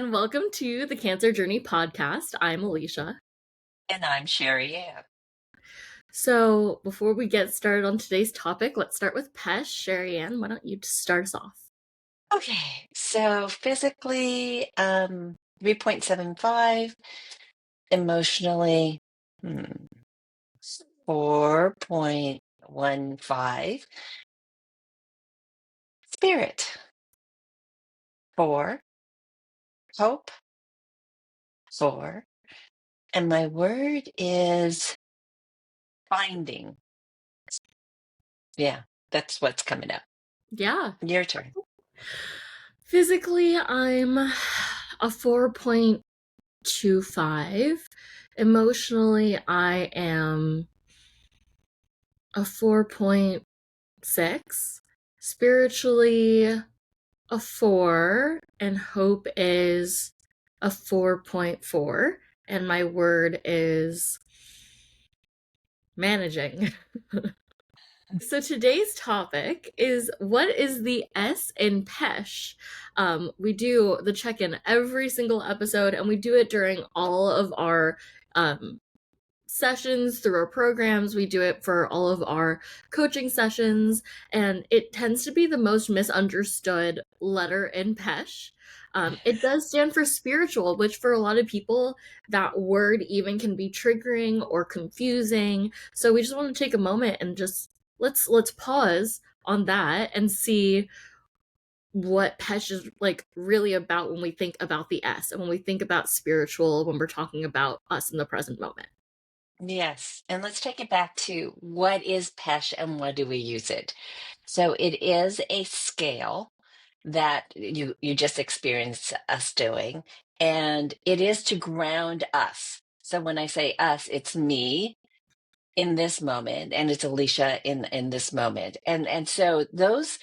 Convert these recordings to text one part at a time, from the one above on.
and welcome to the Cancer Journey podcast. I'm Alicia. And I'm Sherry Ann. So, before we get started on today's topic, let's start with PESH. Sherry Ann, why don't you start us off? Okay, so physically, 3.75, emotionally, 4.15, spirit, 4, hope, 4, and my word is finding. Yeah, that's what's coming up. Yeah. Your turn. Physically, I'm a 4.25. Emotionally, I am a 4.6. Spiritually, a 4. And hope is a 4.4. And my word is managing. So today's topic is, what is the S in PESH? We do the check-in every single episode, and we do it during all of our sessions through our programs. We do it for all of our coaching sessions, and it tends to be the most misunderstood letter in PESH. It does stand for spiritual, which for a lot of people, that word even can be triggering or confusing. So we just want to take a moment and just let's pause on that and see what PESH is like really about when we think about the S and when we think about spiritual, when we're talking about us in the present moment. Yes, and let's take it back to what is PESH and what do we use it? So it is a scale that you just experienced us doing, and it is to ground us. So when I say us, it's me in this moment, and it's Alicia in this moment, and so those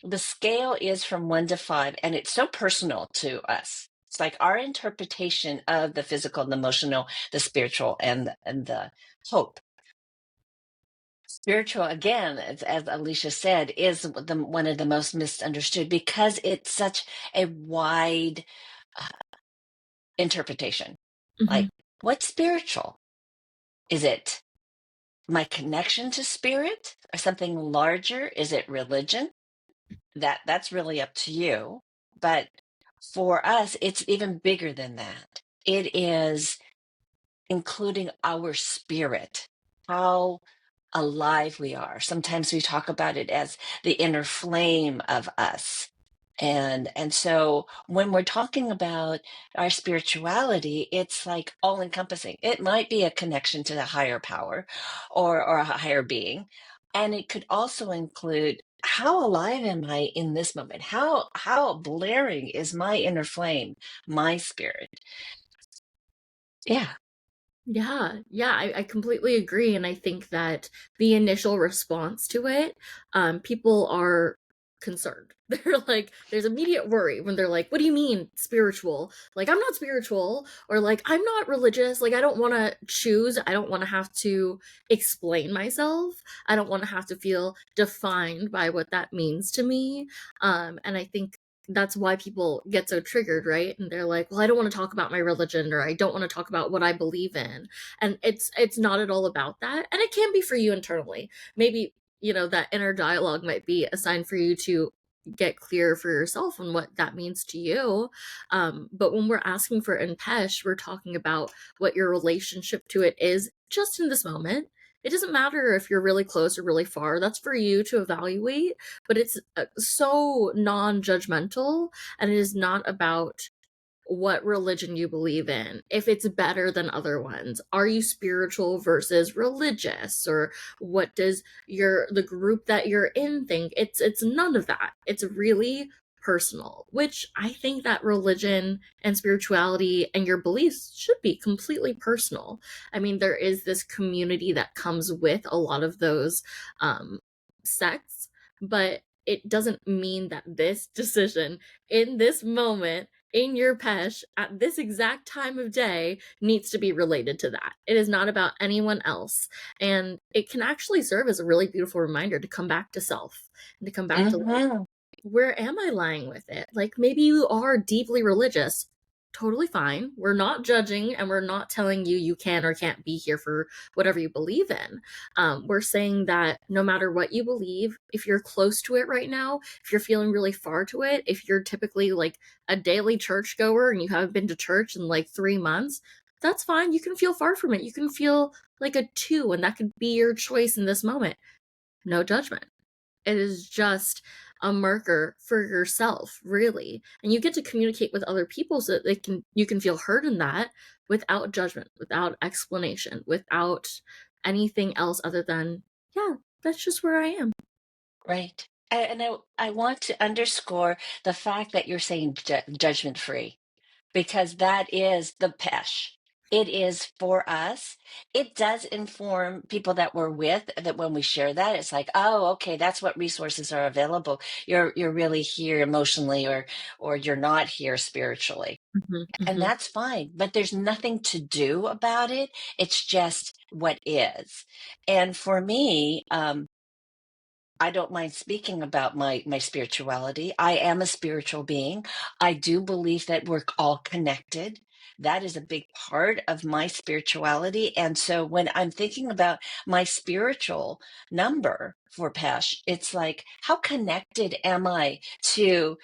the scale is from 1 to 5, and it's so personal to us. It's like our interpretation of the physical, the emotional, the spiritual, and the hope. Spiritual, again, as Alicia said, is one of the most misunderstood because it's such a wide uh, interpretation. Mm-hmm. Like, what's spiritual? Is it my connection to spirit or something larger? Is it religion? That's really up to you. But for us, it's even bigger than that. It is including our spirit, how alive we are. Sometimes we talk about it as the inner flame of us. And so when we're talking about our spirituality, it's like all encompassing. It might be a connection to the higher power or a higher being. And it could also include, how alive am I in this moment? How blaring is my inner flame, my spirit? Yeah. Yeah, I completely agree. And I think that the initial response to it, people are concerned. They're like, there's immediate worry when they're like, what do you mean spiritual? Like, I'm not spiritual, or like, I'm not religious. Like, I don't want to choose. I don't want to have to explain myself. I don't want to have to feel defined by what that means to me. And I think that's why people get so triggered, right? And they're like, well, I don't want to talk about my religion, or I don't want to talk about what I believe in. And it's not at all about that. And it can be for you internally. Maybe, that inner dialogue might be a sign for you to get clear for yourself on what that means to you. But when we're asking for NPESH, we're talking about what your relationship to it is just in this moment. It doesn't matter if you're really close or really far. That's for you to evaluate, but it's so non-judgmental, and it is not about what religion you believe in, if it's better than other ones. Are you spiritual versus religious, or what does the group that you're in think? It's none of that. It's really personal, which I think that religion and spirituality and your beliefs should be completely personal. I mean, there is this community that comes with a lot of those sects, but it doesn't mean that this decision in this moment in your PESH at this exact time of day needs to be related to that. It is not about anyone else. And it can actually serve as a really beautiful reminder to come back to self and to come back to, like, Hmm. where am I lying with it? Like, maybe you are deeply religious. totally fine. We're not judging and we're not telling you you can or can't be here for whatever you believe in. We're saying that no matter what you believe, if you're close to it right now, if you're feeling really far to it, if you're typically like a daily churchgoer and you haven't been to church in like 3 months, that's fine. You can feel far from it. You can feel like a two, and that could be your choice in this moment. No judgment. It is just a marker for yourself, really. And you get to communicate with other people so that you can feel heard in that without judgment, without explanation, without anything else other than, yeah, that's just where I am. Right. And I want to underscore the fact that you're saying judgment free, because that is the PESH. It is for us. It does inform people that we're with, that when we share that, it's like, oh, okay, that's what resources are available. You're really here emotionally, or you're not here spiritually. Hmm. And Hmm. that's fine. But there's nothing to do about it. It's just what is. And for me, I don't mind speaking about my spirituality. I am a spiritual being. I do believe that we're all connected. That is a big part of my spirituality. And so when I'm thinking about my spiritual number for Pesh, it's like, how connected am I to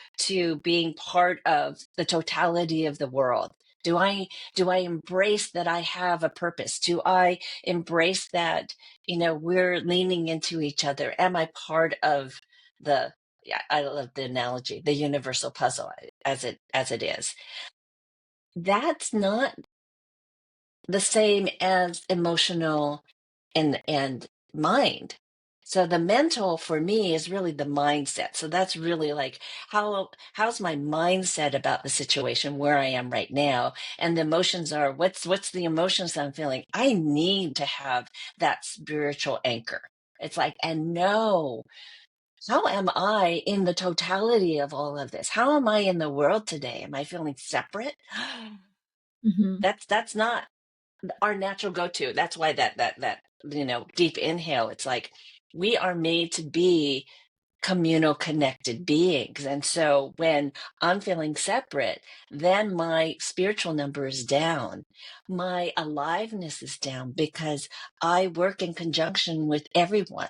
being part of the totality of the world? Do I embrace that I have a purpose? Do I embrace that, we're leaning into each other? Am I part of the, yeah, I love the analogy, the universal puzzle, as it is? That's not the same as emotional and mind. So the mental for me is really the mindset. So that's really like, how's my mindset about the situation where I am right now? And the emotions are, what's the emotions I'm feeling? I need to have that spiritual anchor. It's like, and no, how am I in the totality of all of this? How am I in the world today? Am I feeling separate? Hmm. That's not our natural go-to. That's why that deep inhale, it's like we are made to be communal connected beings. And so when I'm feeling separate, then my spiritual number is down, my aliveness is down, because I work in conjunction with everyone.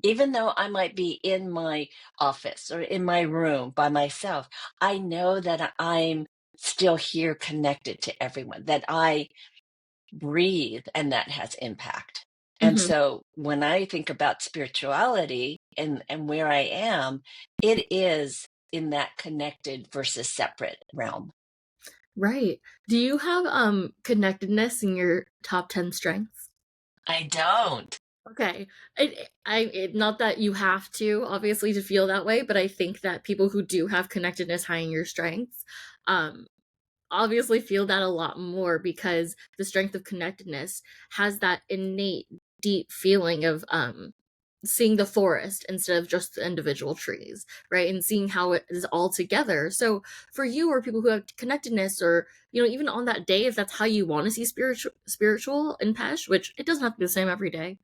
Even though I might be in my office or in my room by myself, I know that I'm still here connected to everyone, that I breathe, and that has impact. And Hmm. so when I think about spirituality and where I am, it is in that connected versus separate realm. Right. Do you have connectedness in your top 10 strengths? I don't. Okay. Not that you have to, obviously, to feel that way, but I think that people who do have connectedness high in your strengths, um, obviously feel that a lot more because the strength of connectedness has that innate, deep feeling of seeing the forest instead of just the individual trees, right? And seeing how it is all together. So for you or people who have connectedness, or even on that day, if that's how you want to see spiritual in Pesh, which it doesn't have to be the same every day.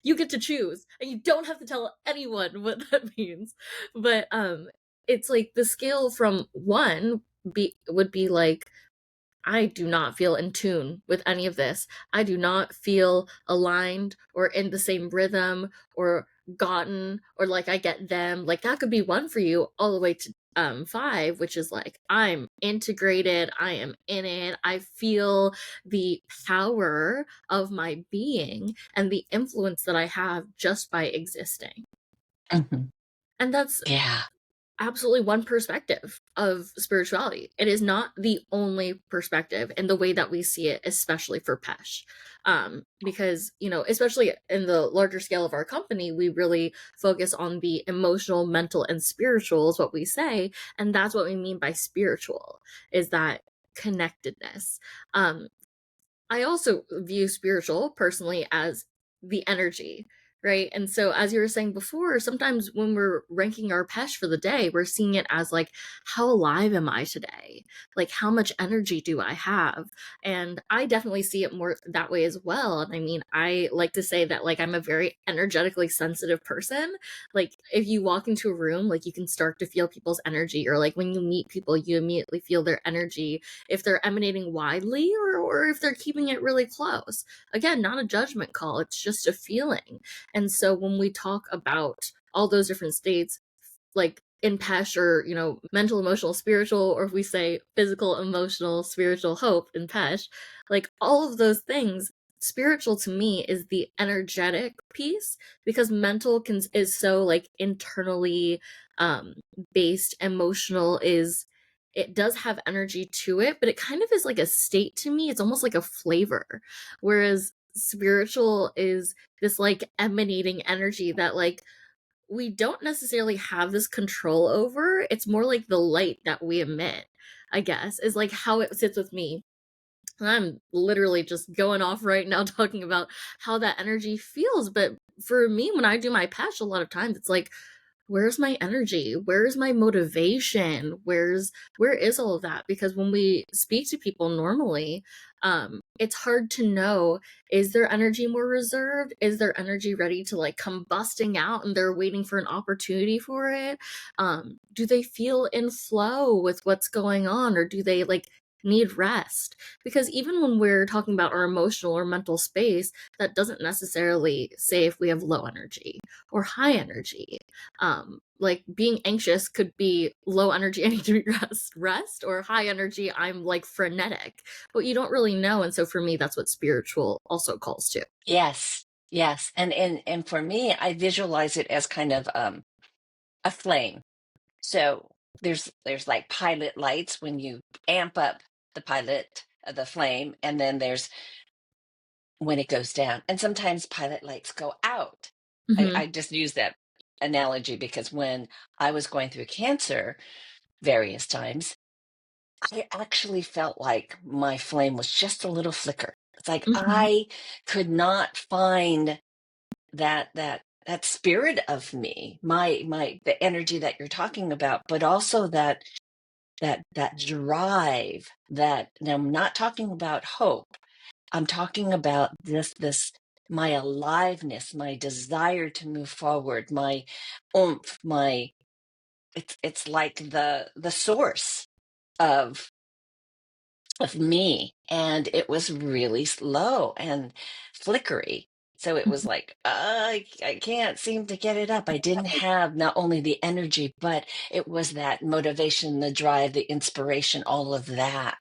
You get to choose, and you don't have to tell anyone what that means. But it's like the scale from one would be like, I do not feel in tune with any of this. I do not feel aligned or in the same rhythm or gotten or like I get them. Like that could be one for you all the way to five, which is like I'm integrated, I am in it, I feel the power of my being and the influence that I have just by existing. Mhm. And that's Yeah. absolutely one perspective of spirituality. It is not the only perspective in the way that we see it, especially for Pesh. Because, especially in the larger scale of our company, we really focus on the emotional, mental, and spiritual, is what we say. And that's what we mean by spiritual, is that connectedness. Um, I also view spiritual personally as the energy, Right. And so, as you were saying before, sometimes when we're ranking our PESH for the day, we're seeing it as like, how alive am I today? Like, how much energy do I have? And I definitely see it more that way as well. And I mean, I like to say that, like, I'm a very energetically sensitive person. Like, if you walk into a room, like, you can start to feel people's energy, or like when you meet people, you immediately feel their energy, if they're emanating widely or if they're keeping it really close. Again, not a judgment call, it's just a feeling. And so when we talk about all those different states, like in PESH, or, mental, emotional, spiritual, or if we say physical, emotional, spiritual, hope in PESH, like all of those things, spiritual to me is the energetic piece, because mental is so like internally um based. Emotional is, it does have energy to it, but it kind of is like a state to me. It's almost like a flavor. Whereas spiritual is this like emanating energy that, like, we don't necessarily have this control over. It's more like the light that we emit, I guess, is like how it sits with me. And I'm literally just going off right now talking about how that energy feels. But for me, when I do my patch, a lot of times it's like, where's my energy? Where's my motivation? Where is all of that? Because when we speak to people normally, it's hard to know, is their energy more reserved? Is their energy ready to like come busting out and they're waiting for an opportunity for it? Do they feel in flow with what's going on, or do they like need rest? Because even when we're talking about our emotional or mental space, that doesn't necessarily say if we have low energy or high energy. Like being anxious could be low energy, I need to rest, or high energy, I'm like frenetic, but you don't really know. And so for me, that's what spiritual also calls to. Yes, yes. And for me, I visualize it as kind of a flame. So there's like pilot lights when you amp up the pilot, the flame, and then there's when it goes down. And sometimes pilot lights go out. I Hmm. just use that analogy because when I was going through cancer various times, I actually felt like my flame was just a little flicker. It's like Hmm. I could not find that spirit of me, my the energy that you're talking about, but also that drive. That, now I'm not talking about hope. I'm talking about this my aliveness, my desire to move forward, my oomph, my it's like the source of of me, and it was really slow and flickery. So it was like, I can't seem to get it up. I didn't have not only the energy, but it was that motivation, the drive, the inspiration, all of that.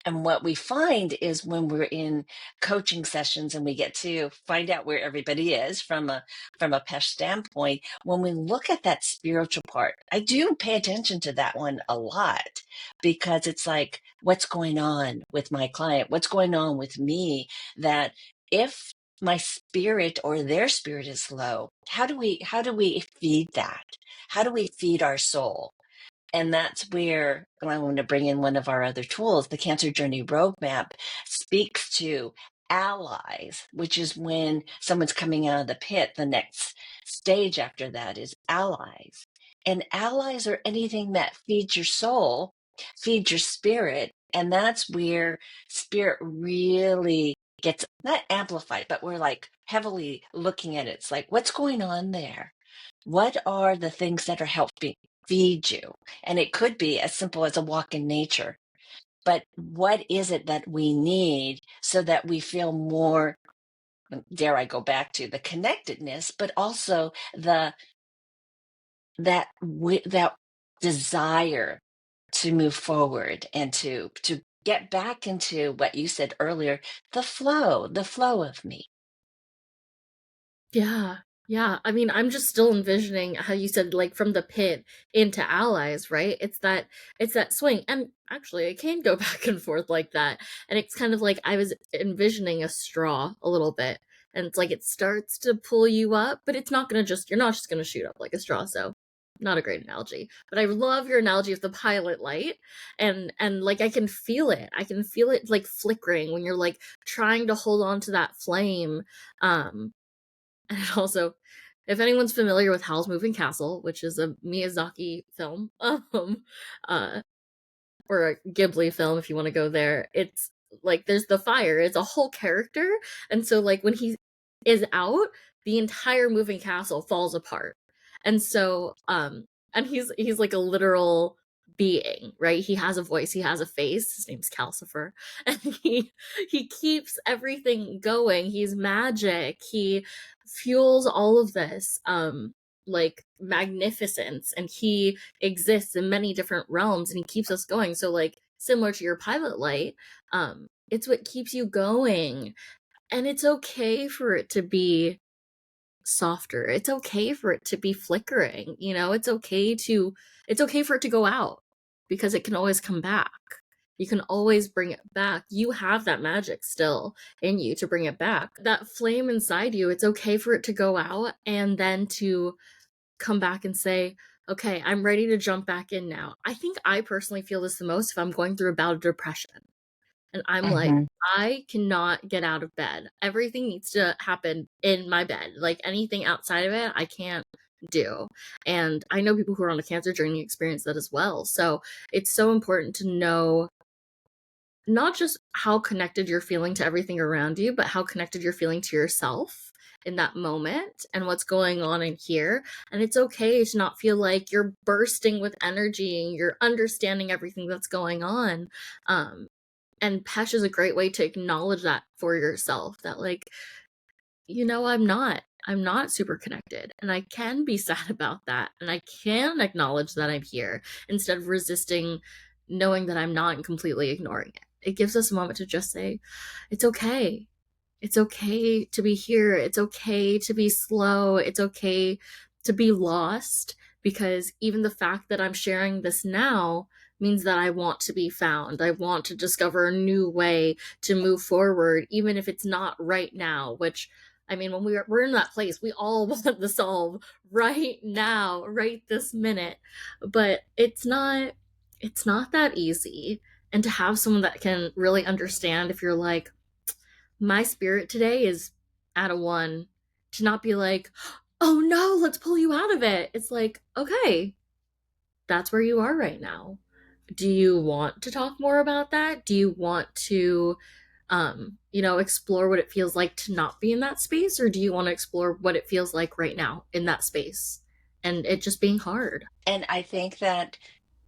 And what we find is when we're in coaching sessions and we get to find out where everybody is from a PESH standpoint, when we look at that spiritual part, I do pay attention to that one a lot, because it's like, what's going on with my client? What's going on with me? That if my spirit or their spirit is low, how do we feed that? How do we feed our soul? And that's where I want to bring in one of our other tools. The Cancer Journey Roadmap speaks to allies, which is when someone's coming out of the pit. The next stage after that is allies. And allies are anything that feeds your soul, feeds your spirit. And that's where spirit really gets not amplified, but we're like heavily looking at it. It's like, what's going on there? What are the things that are helping feed you? And it could be as simple as a walk in nature. But what is it that we need so that we feel more, dare I go back to the connectedness, but also that desire to move forward and to get back into what you said earlier, the flow of me. Yeah. Yeah. I mean, I'm just still envisioning how you said, like, from the pit into allies, right? It's that swing. And actually it can go back and forth like that. And it's kind of like I was envisioning a straw a little bit. And it's like it starts to pull you up, but you're not just gonna shoot up like a straw. So not a great analogy. But I love your analogy of the pilot light. And like I can feel it. I can feel it like flickering when you're like trying to hold on to that flame. Um And also, if anyone's familiar with Howl's Moving Castle, which is a Miyazaki film, uh, or a Ghibli film if you want to go there, it's like there's the fire. It's a whole character, and so like when he is out, the entire moving castle falls apart. And so and he's like a literal being, right? He has a voice, he has a face. His name's Calcifer, and he keeps everything going. He's magic. He fuels all of this like magnificence, and he exists in many different realms, and he keeps us going. So like similar to your pilot light, it's what keeps you going. And it's okay for it to be softer. It's okay for it to be flickering. It's okay for it to go out, because it can always come back. You can always bring it back. You have that magic still in you to bring it back. That flame inside you, it's okay for it to go out and then to come back and say, okay, I'm ready to jump back in now. I think I personally feel this the most if I'm going through a bout of depression and I'm like, Hmm. I cannot get out of bed. Everything needs to happen in my bed. Like anything outside of it, I can't do. And I know people who are on a cancer journey experience that as well. So it's so important to know not just how connected you're feeling to everything around you, but how connected you're feeling to yourself in that moment and what's going on in here. And it's okay to not feel like you're bursting with energy and you're understanding everything that's going on. And PESH is a great way to acknowledge that for yourself, that like, I'm not super connected, and I can be sad about that, and I can acknowledge that I'm here instead of resisting knowing that I'm not and completely ignoring it. It gives us a moment to just say, it's okay. It's okay to be here. It's okay to be slow. It's okay to be lost, because even the fact that I'm sharing this now means that I want to be found. I want to discover a new way to move forward, even if it's not right now, which I mean, when we're in that place, we all want the solve right now, right this minute. But it's not that easy. And to have someone that can really understand if you're like, my spirit today is at a one, to not be like, oh no, let's pull you out of it. It's like, okay, that's where you are right now. Do you want to talk more about that? Do you want to, explore what it feels like to not be in that space? Or do you want to explore what it feels like right now in that space? And it just being hard. And I think that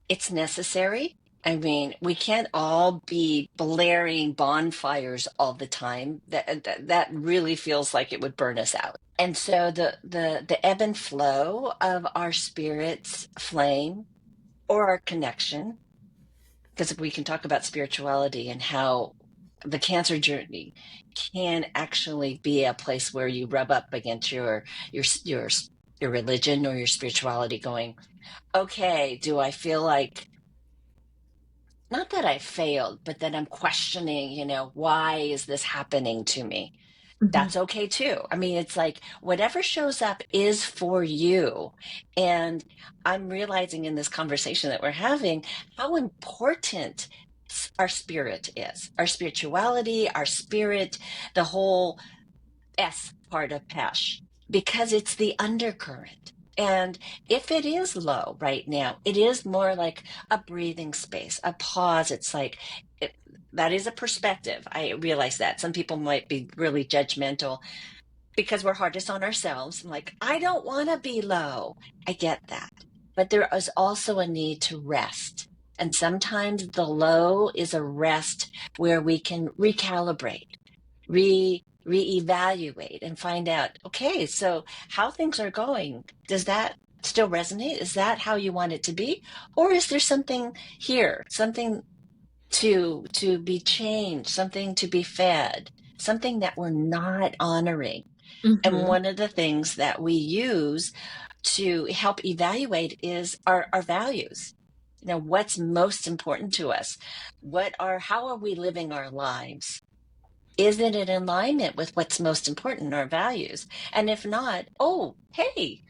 it's necessary. I mean, we can't all be blaring bonfires all the time. That really feels like it would burn us out. And so the ebb and flow of our spirit's flame or our connection, because we can talk about spirituality and how the cancer journey can actually be a place where you rub up against your religion or your spirituality, going, okay, do I feel like, not that I failed, but that I'm questioning, why is this happening to me? Mm-hmm. That's okay too. I mean, it's like whatever shows up is for you. And I'm realizing in this conversation that we're having how important our spirit is, our spirituality, our spirit, the whole S part of PESH, because it's the undercurrent. And if it is low right now, it is more like a breathing space, a pause. It's like, it, that is a perspective. I realize that some people might be really judgmental because we're hardest on ourselves. I'm like, I don't want to be low. I get that. But there is also a need to rest. And sometimes the low is a rest where we can recalibrate, reevaluate and find out, okay, so how things are going, does that still resonate? Is that how you want it to be? Or is there something here, something to be changed, something to be fed, something that we're not honoring? And Mm-hmm. one of the things that we use to help evaluate is our values. What's most important to us? How are we living our lives? Isn't it in alignment with what's most important, our values? And if not, oh, hey,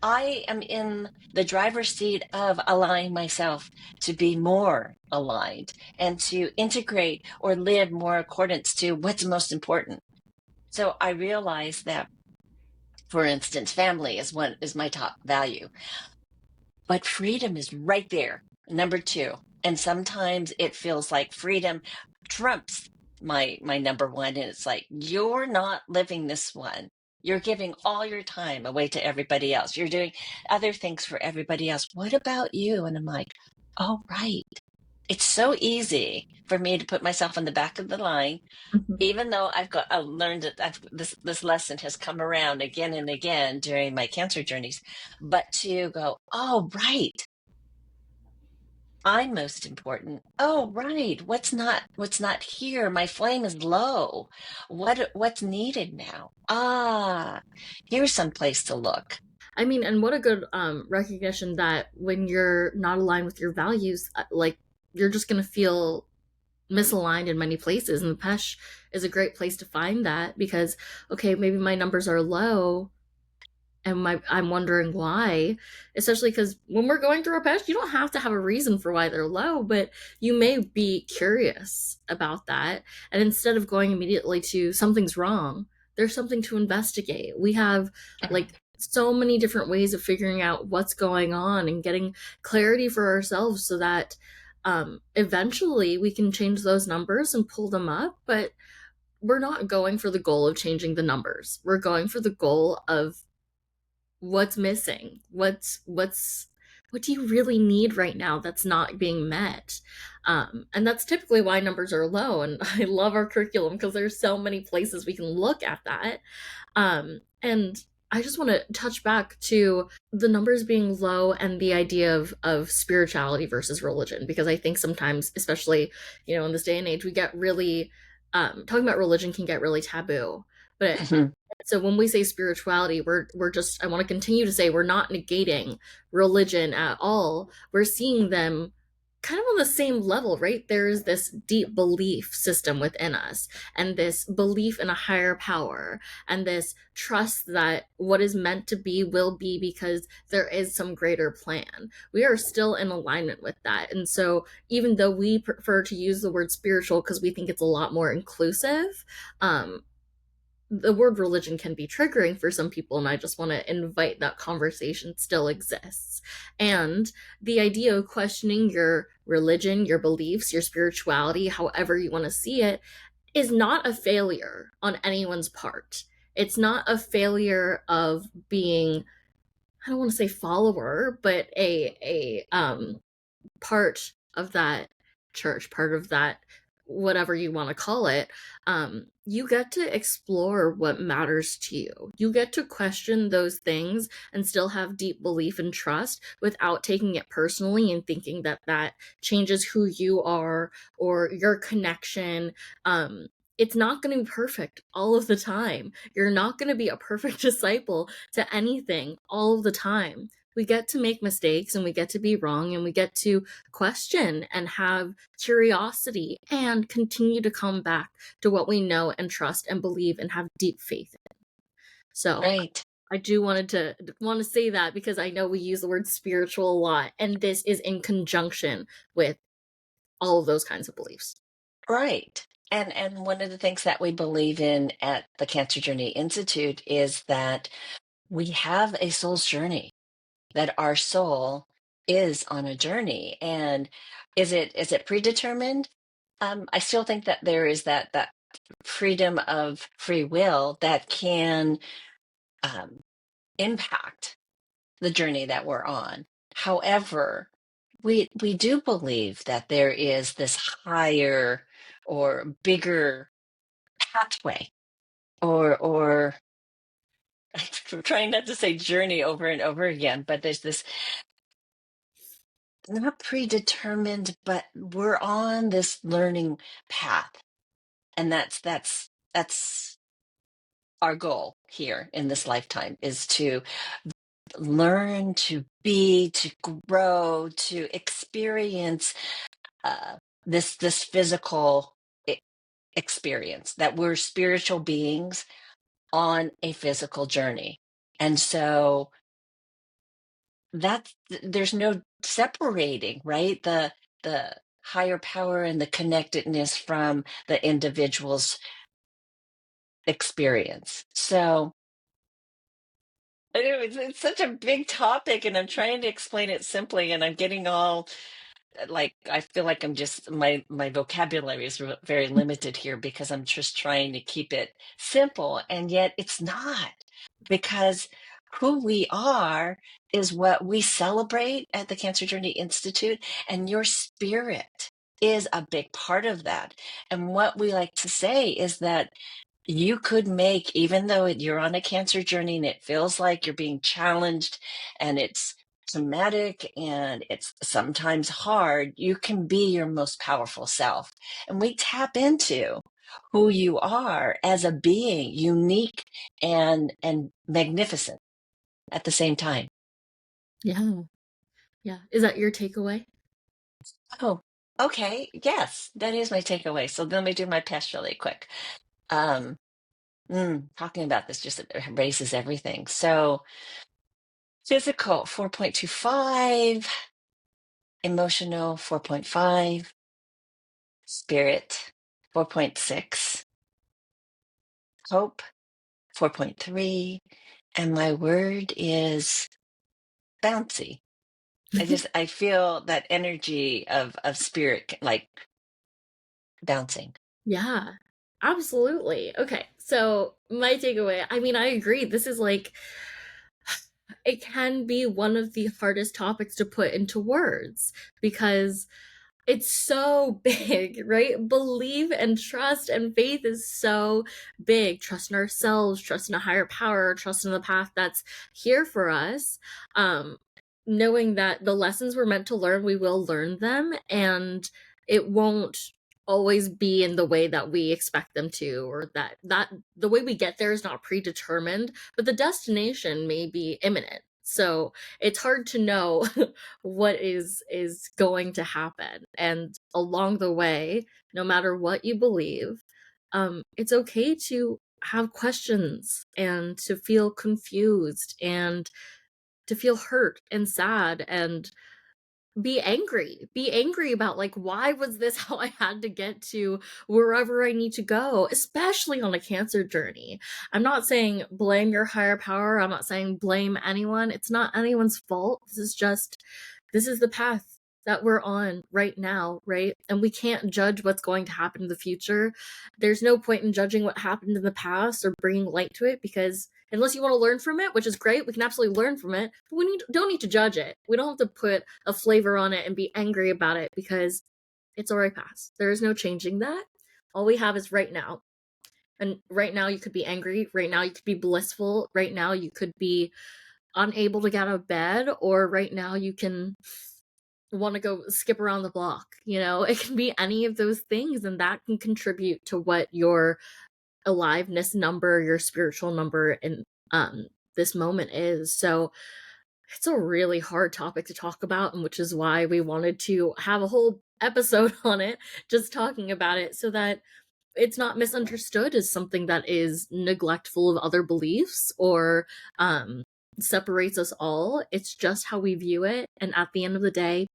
I am in the driver's seat of allowing myself to be more aligned and to integrate or live more accordance to what's most important. So I realized that For instance, family is my top value, but freedom is right there, number two. And sometimes it feels like freedom trumps my number one, and it's like you're not living this one. You're giving all your time away to everybody else. You're doing other things for everybody else. What about you? And I'm like, oh, right. It's so easy for me to put myself on the back of the line, Mhm. even though I've learned that this lesson has come around again and again during my cancer journeys, but to go, oh, right, I'm most important. Oh, right. What's not here? My flame is low. What's needed now? Ah, here's some place to look. I mean, and what a good recognition that when you're not aligned with your values, like you're just gonna feel misaligned in many places, and the PESH is a great place to find that because okay, maybe my numbers are low, and I'm wondering why, especially because when we're going through a patch you don't have to have a reason for why they're low, but you may be curious about that, and instead of going immediately to something's wrong, there's something to investigate. We have like so many different ways of figuring out what's going on and getting clarity for ourselves so that eventually we can change those numbers and pull them up. But we're not going for the goal of changing the numbers, we're going for the goal of what's missing, what do you really need right now that's not being met. And that's typically why numbers are low, and I love our curriculum because there's so many places we can look at that. And I just want to touch back to the numbers being low and the idea of spirituality versus religion, because I think sometimes, especially in this day and age, we get really talking about religion can get really taboo. But Mhm. so when we say spirituality, we're just, I want to continue to say we're not negating religion at all. We're seeing them kind of on the same level, right? There's this deep belief system within us, and this belief in a higher power, and this trust that what is meant to be will be because there is some greater plan. We are still in alignment with that. And so even though we prefer to use the word spiritual because we think it's a lot more inclusive, um, the word religion can be triggering for some people, and I just want to invite that conversation still exists. And the idea of questioning your religion, your beliefs, your spirituality, however you want to see it, is not a failure on anyone's part. It's not a failure of being, I don't want to say follower, but a part of that church, part of that, whatever you want to call it. You get to explore what matters to you. You get to question those things and still have deep belief and trust without taking it personally and thinking that that changes who you are or your connection. It's not going to be perfect all of the time. You're not going to be a perfect disciple to anything all of the time. We get to make mistakes and we get to be wrong and we get to question and have curiosity and continue to come back to what we know and trust and believe and have deep faith in. So Right. I do want to say that because I know we use the word spiritual a lot, and this is in conjunction with all of those kinds of beliefs. Right. And one of the things that we believe in at the Cancer Journey Institute is that we have a soul's journey, that our soul is on a journey. And is it predetermined? I still think that there is that freedom of free will that can um, impact the journey that we're on. However, we do believe that there is this higher or bigger pathway, or I'm trying not to say journey over and over again, but there's this, not predetermined, but we're on this learning path, and that's our goal here in this lifetime, is to learn, to be, to grow, to experience uh, this physical e- experience, that we're spiritual beings on a physical journey. And so there's no separating, right? The higher power and the connectedness from the individual's experience. So I know it's such a big topic, and I'm trying to explain it simply, and I'm getting all like I feel like I'm just my vocabulary is very limited here because I'm just trying to keep it simple, and yet it's not, because who we are is what we celebrate at the Cancer Journey Institute, and your spirit is a big part of that. And what we like to say is that you could make, even though you're on a cancer journey and it feels like you're being challenged and it's traumatic and it's sometimes hard, you can be your most powerful self. And we tap into who you are as a being, unique and magnificent at the same time. Yeah. Yeah. Is that your takeaway? Oh, okay. Yes, that is my takeaway. So let me do my PESH really quick. Um, Talking about this just raises everything. So, physical 4.25, emotional 4.5, spirit 4.6, hope 4.3, and my word is bouncy. I feel that energy of spirit like bouncing. Yeah, absolutely. Okay, so my takeaway, I mean, I agree. This is like, it can be one of the hardest topics to put into words because it's so big, right? Belief and trust and faith is so big. Trust in ourselves, trust in a higher power, trust in the path that's here for us. Um, Knowing that the lessons we're meant to learn, we will learn them, and it won't always be in the way that we expect them to, or that the way we get there is not predetermined, but the destination may be imminent. So it's hard to know what is going to happen, and along the way, no matter what you believe, it's okay to have questions and to feel confused and to feel hurt and sad and be angry about, like, why was this how I had to get to wherever I need to go, especially on a cancer journey. I'm not saying blame your higher power, I'm not saying blame anyone, it's not anyone's fault. This is the path that we're on right now, right? And we can't judge what's going to happen in the future. There's no point in judging what happened in the past or bringing light to it, because unless you want to learn from it, which is great, we can absolutely learn from it, but don't need to judge it. We don't have to put a flavor on it and be angry about it, because it's already past. There is no changing that. All we have is right now. And right now you could be angry, right now you could be blissful, right now you could be unable to get out of bed, or right now you can want to go skip around the block. It can be any of those things, and that can contribute to what your aliveness number, your spiritual number in this moment is. So it's a really hard topic to talk about, and which is why we wanted to have a whole episode on it, just talking about it, so that it's not misunderstood as something that is neglectful of other beliefs or um separates us all. It's just how we view it, and at the end of the day,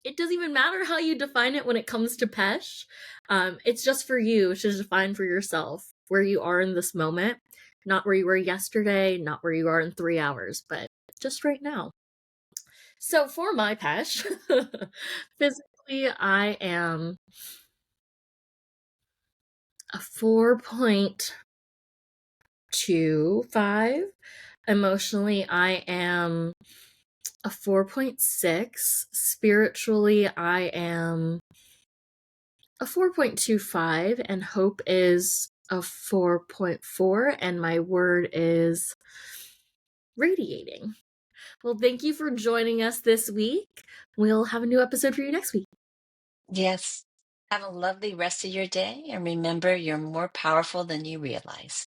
it doesn't even matter how you define it when it comes to PESH. It's just for you to define for yourself where you are in this moment, not where you were yesterday, not where you are in 3 hours, but just right now. So for my PESH, physically, I am a 4.25. Emotionally, I am a 4.6. Spiritually, I am a 4.25, and hope is a 4.4, and my word is radiating. Well, thank you for joining us this week. We'll have a new episode for you next week. Yes. Have a lovely rest of your day, and remember, you're more powerful than you realize.